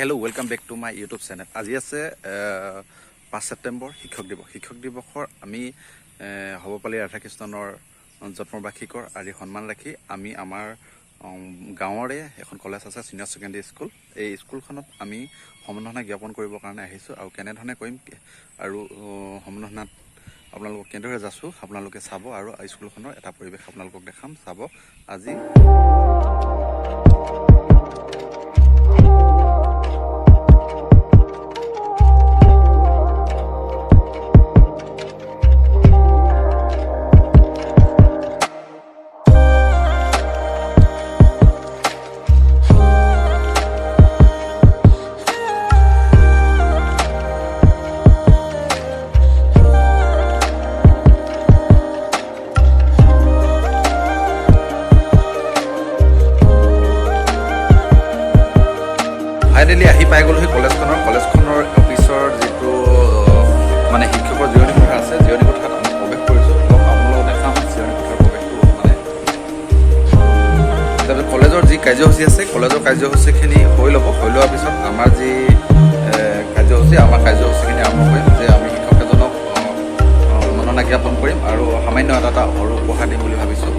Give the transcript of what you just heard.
Hello' welcome back to my YouTube channel. আজি আছে 5 ছেপ্টেম্বৰ শিক্ষক দিৱস। শিক্ষক দিৱসৰ আমি হ'বপালি ৰাধাকৃষ্ণনৰ জন্মবাৰ্ষিকৰ আজি সন্মান ৰাখি আমি আমাৰ গাঁৱৰে এখন কলেজ আছে ছিনিয়ৰ ছেকেণ্ডেৰী স্কুল। এই স্কুলখনত আমি সম্বৰ্ধনা জ্ঞাপন কৰিবৰ কাৰণে আহিছোঁ আৰু কেনেধৰণে কৰিম আৰু সম্বৰ্ধনাত আপোনালোকক কেনেদৰে যাছোঁ আপোনালোকে চাব আৰু স্কুলখনৰ এটা পৰিৱেশ আপোনালোকক দেখাম চাব। আজি ফাইনেলি আহি পাই গ'লোহি কলেজখনৰ অফিচৰ যিটো মানে শিক্ষকৰ জিৰণি কোঠা আছে, জিৰণি কোঠাত আমি প্ৰৱেশ কৰিছোঁ। আপোনালোকক দেখাম জিৰণি কোঠাৰ প্ৰৱেশটো। মানে তাৰপিছত কলেজৰ যি কাৰ্যসূচী আছে, কলেজৰ কাৰ্যসূচীখিনি হৈ ল'ব। হৈ লোৱাৰ পিছত আমাৰ যি কাৰ্যসূচীখিনি আৰম্ভ কৰিম যে আমি শিক্ষক এজনক সম্বৰ্ধনা জ্ঞাপন কৰিম আৰু সামান্য এটা সৰু উপহাৰ দিম বুলি ভাবিছোঁ।